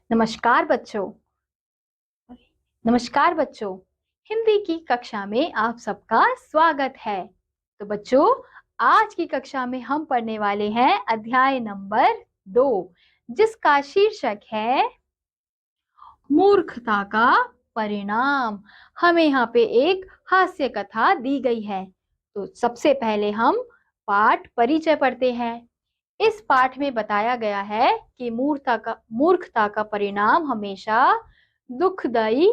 नमस्कार बच्चों। नमस्कार बच्चों। हिंदी की कक्षा में आप सबका स्वागत है। तो बच्चों, आज की कक्षा में हम पढ़ने वाले हैं अध्याय नंबर 2, जिसका शीर्षक है मूर्खता का परिणाम। हमें यहाँ पे एक हास्य कथा दी गई है। तो सबसे पहले हम पाठ परिचय पढ़ते हैं। इस पाठ में बताया गया है कि मूर्खता का परिणाम हमेशा दुखदाई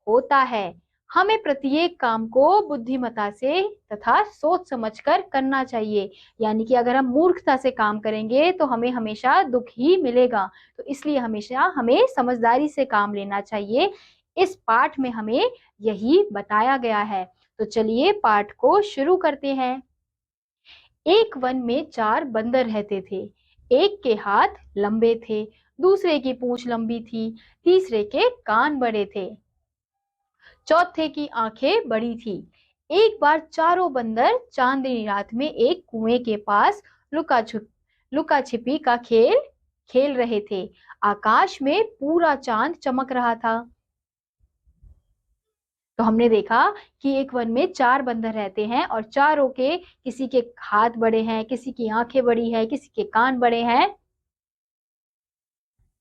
होता है। हमें प्रत्येक काम को बुद्धिमत्ता से तथा सोच समझकर करना चाहिए। यानी कि अगर हम मूर्खता से काम करेंगे तो हमें हमेशा दुख ही मिलेगा। तो इसलिए हमेशा हमें समझदारी से काम लेना चाहिए। इस पाठ में हमें यही बताया गया है। तो चलिए पाठ को शुरू करते हैं। एक वन में 4 बंदर रहते थे। एक के हाथ लंबे थे, दूसरे की पूंछ लंबी थी, तीसरे के कान बड़े थे, चौथे की आंखें बड़ी थी। एक बार चारों बंदर चांदनी रात में एक कुएं के पास लुका छिपी का खेल खेल रहे थे। आकाश में पूरा चांद चमक रहा था। तो हमने देखा कि एक वन में 4 बंदर रहते हैं और चारों के किसी के हाथ बड़े हैं, किसी की आंखें बड़ी है, किसी के कान बड़े हैं,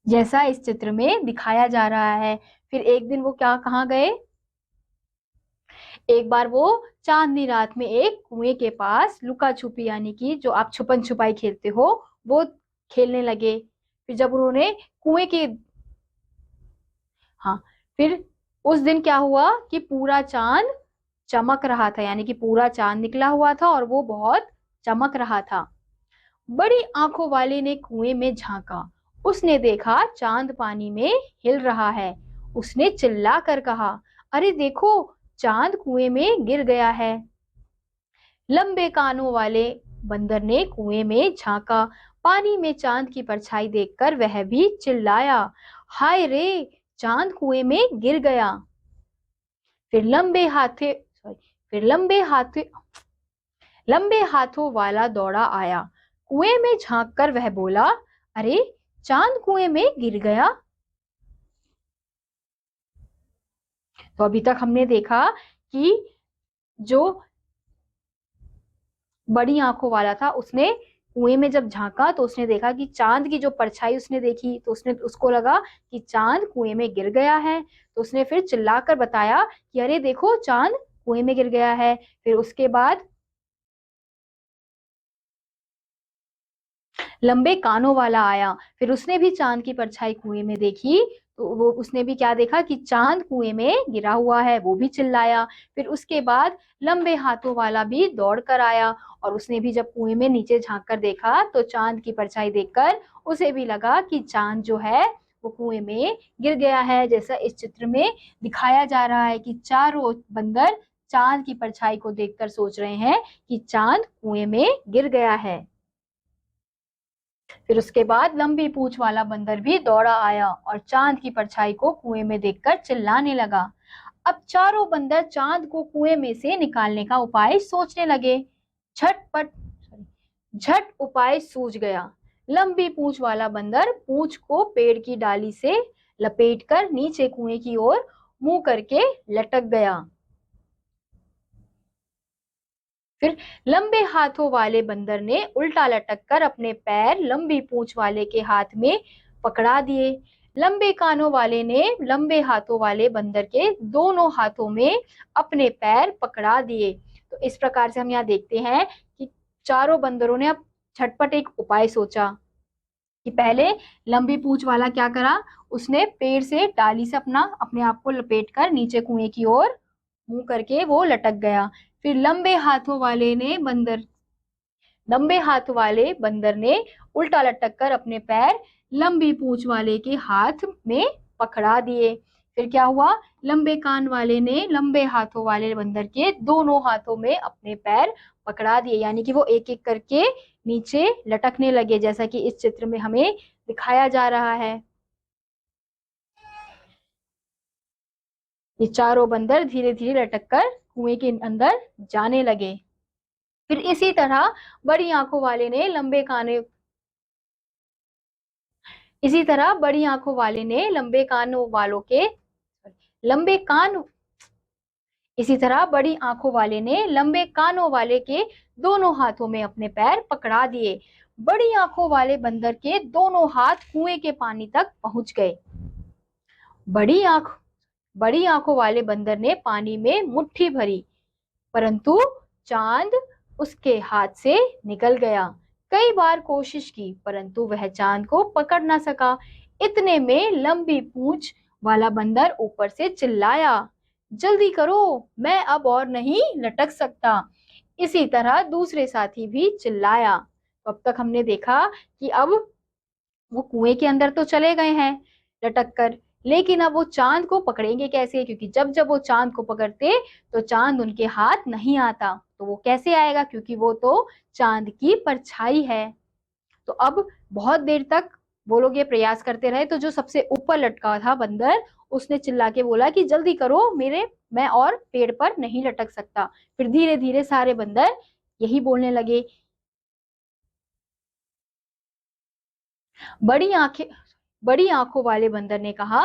जैसा इस चित्र में दिखाया जा रहा है। फिर एक दिन वो कहाँ गए? एक बार वो चांदनी रात में एक कुएं के पास लुका छुपी, यानी कि जो आप छुपन छुपाई खेलते हो, वो खेलने लगे। फिर जब उन्होंने कुएं के हाँ फिर उस दिन क्या हुआ कि पूरा चांद चमक रहा था, यानी कि पूरा चांद निकला हुआ था और वो बहुत चमक रहा था। बड़ी आंखों वाले ने कुएं में झांका। उसने देखा चांद पानी में हिल रहा है। उसने चिल्ला कर कहा, अरे देखो, चांद कुएं में गिर गया है। लंबे कानों वाले बंदर ने कुएं में झांका। पानी में चांद की परछाई देखकर वह भी चिल्लाया, हाय रे, चांद कुएं में गिर गया। फिर लंबे हाथों वाला दौड़ा आया। कुएं में झांककर वह बोला, अरे, चांद कुएं में गिर गया। तो अभी तक हमने देखा कि जो बड़ी आंखों वाला था, उसने कुएं में जब झांका तो उसने देखा कि चांद की जो परछाई उसने देखी, तो उसको लगा कि चांद कुएं में गिर गया है। तो उसने फिर चिल्लाकर बताया कि अरे देखो, चांद कुएं में गिर गया है। फिर उसके बाद लंबे कानों वाला आया। फिर उसने भी चांद की परछाई कुएं में देखी। तो वो उसने भी क्या देखा कि चांद कुएं में गिरा हुआ है। वो भी चिल्लाया। फिर उसके बाद लंबे हाथों वाला भी दौड़ कर आया और उसने भी जब कुएं में नीचे झांक कर देखा तो चांद की परछाई देखकर उसे भी लगा कि चांद जो है वो कुएं में गिर गया है। जैसा इस चित्र में दिखाया जा रहा है कि चारों बंदर चांद की परछाई को देखकर सोच रहे हैं कि चांद कुएं में गिर गया है। फिर उसके बाद लंबी पूंछ वाला बंदर भी दौड़ा आया और चांद की परछाई को कुएं में देखकर चिल्लाने लगा। अब चारों बंदर चांद को कुएं में से निकालने का उपाय सोचने लगे। झटपट झट उपाय सूझ गया। लंबी पूंछ वाला बंदर पूंछ को पेड़ की डाली से लपेटकर नीचे कुएं की ओर मुंह करके लटक गया। फिर लंबे हाथों वाले बंदर ने उल्टा लटक कर अपने पैर लंबी पूंछ वाले के हाथ में पकड़ा दिए। लंबे कानों वाले ने लंबे हाथों वाले बंदर के दोनों हाथों में अपने पैर पकड़ा दिए। तो इस प्रकार से हम यहाँ देखते हैं कि चारों बंदरों ने अब झटपट एक उपाय सोचा कि पहले लंबी पूंछ वाला क्या करा, उसने पेड़ से डाली से अपने आप को लपेट कर नीचे कुएं की ओर मुंह करके वो लटक गया। फिर लंबे हाथ वाले बंदर ने उल्टा लटक कर अपने पैर लंबी पूंछ वाले के हाथ में पकड़ा दिए। फिर क्या हुआ, लंबे कान वाले ने लंबे हाथों वाले बंदर के दोनों हाथों में अपने पैर पकड़ा दिए, यानी कि वो एक एक करके नीचे लटकने लगे, जैसा कि इस चित्र में हमें दिखाया जा रहा है। ये चारों बंदर धीरे धीरे लटक कर कुएं के अंदर जाने लगे। फिर इसी तरह बड़ी आंखों वाले ने इसी तरह बड़ी आंखों वाले ने लंबे कानों वालों के लंबे कान इसी तरह बड़ी आंखों वाले ने लंबे कानों वाले के दोनों हाथों में अपने पैर पकड़ा दिए। बड़ी आंखों वाले बंदर के दोनों हाथ कुएं के पानी तक पहुंच गए। बड़ी आंख बड़ी आंखों वाले बंदर ने पानी में मुट्ठी भरी, परंतु चांद उसके हाथ से निकल गया। कई बार कोशिश की, परंतु वह चांद को पकड़ ना सका। इतने में लंबी पूंछ वाला बंदर ऊपर से चिल्लाया, जल्दी करो, मैं अब और नहीं लटक सकता। इसी तरह दूसरे साथी भी चिल्लाया। तो अब तक हमने देखा कि अब वो कुएं के अंदर तो चले गए हैं लटक कर, लेकिन अब वो चांद को पकड़ेंगे कैसे? क्योंकि जब जब वो चांद को पकड़ते तो चांद उनके हाथ नहीं आता। तो वो कैसे आएगा? क्योंकि वो तो चांद की परछाई है। तो अब बहुत देर तक वो लोग ये प्रयास करते रहे। तो जो सबसे ऊपर लटका था बंदर, उसने चिल्ला के बोला कि जल्दी करो, मैं और पेड़ पर नहीं लटक सकता। फिर धीरे धीरे सारे बंदर यही बोलने लगे। बड़ी आंखों वाले बंदर ने कहा,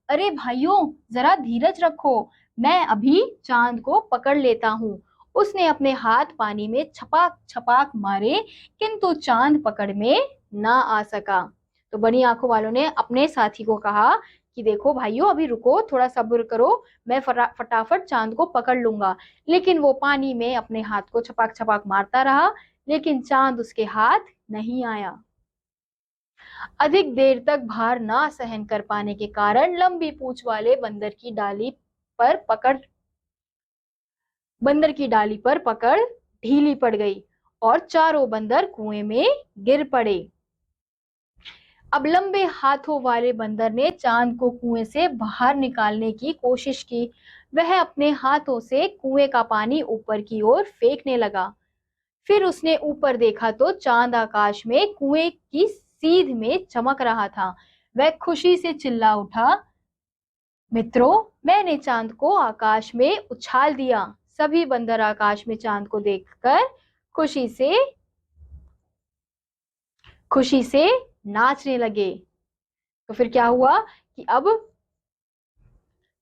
अरे भाइयों, जरा धीरज रखो, मैं अभी चांद को पकड़ लेता हूँ। उसने अपने हाथ पानी में छपाक छपाक मारे, किंतु चांद पकड़ में ना आ सका। तो बड़ी आंखों वालों ने अपने साथी को कहा कि देखो भाइयों, अभी रुको, थोड़ा सब्र करो, मैं फटाफट चांद को पकड़ लूंगा। लेकिन वो पानी में अपने हाथ को छपाक छपाक मारता रहा, लेकिन चांद उसके हाथ नहीं आया। अधिक देर तक भार ना सहन कर पाने के कारण लंबी पूंछ वाले बंदर की डाली पर पकड़ ढीली पड़ गई और चारों बंदर कुएं में गिर पड़े। अब लंबे हाथों वाले बंदर ने चांद को कुएं से बाहर निकालने की कोशिश की। वह अपने हाथों से कुएं का पानी ऊपर की ओर फेंकने लगा। फिर उसने ऊपर देखा तो चांद आकाश में कुएं की सीध में चमक रहा था। वह खुशी से चिल्ला उठा, मित्रों, मैंने चांद को आकाश में उछाल दिया। सभी बंदर आकाश में चांद को देखकर खुशी से नाचने लगे। तो फिर क्या हुआ कि अब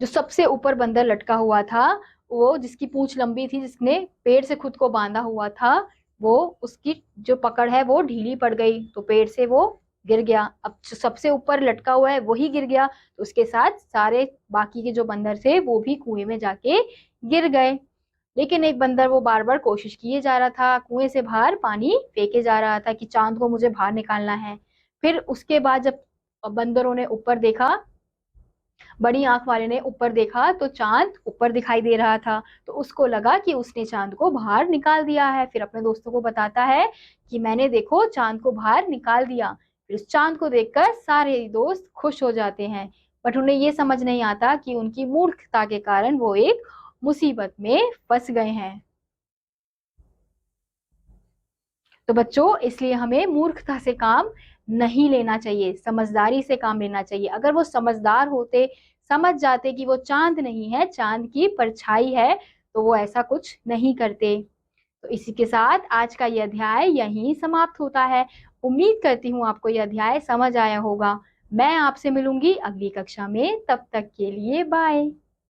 जो सबसे ऊपर बंदर लटका हुआ था, वो जिसकी पूंछ लंबी थी, जिसने पेड़ से खुद को बांधा हुआ था, वो उसकी जो पकड़ है वो ढीली पड़ गई, तो पेड़ से वो गिर गया। अब जो सबसे ऊपर लटका हुआ है वही गिर गया, तो उसके साथ सारे बाकी के जो बंदर थे वो भी कुएं में जाके गिर गए। लेकिन एक बंदर वो बार बार कोशिश किए जा रहा था, कुएं से बाहर पानी फेंके जा रहा था कि चांद को मुझे बाहर निकालना है। फिर उसके बाद जब बंदरों ने ऊपर देखा, बड़ी आंख वाले ने ऊपर देखा तो चांद ऊपर दिखाई दे रहा था। तो उसको लगा कि उसने चांद को बाहर निकाल दिया है। फिर अपने दोस्तों को बताता है कि मैंने देखो चांद को बाहर निकाल दिया। फिर उस चांद को देखकर सारे दोस्त खुश हो जाते हैं, बट उन्हें ये समझ नहीं आता कि उनकी मूर्खता के कारण वो एक मुसीबत में फंस गए हैं। तो बच्चों, इसलिए हमें मूर्खता से काम नहीं लेना चाहिए, समझदारी से काम लेना चाहिए। अगर वो समझदार होते, समझ जाते कि वो चांद नहीं है, चांद की परछाई है, तो वो ऐसा कुछ नहीं करते। तो इसी के साथ आज का यह अध्याय यहीं समाप्त होता है। उम्मीद करती हूँ आपको यह अध्याय समझ आया होगा। मैं आपसे मिलूंगी अगली कक्षा में, तब तक के लिए बाय।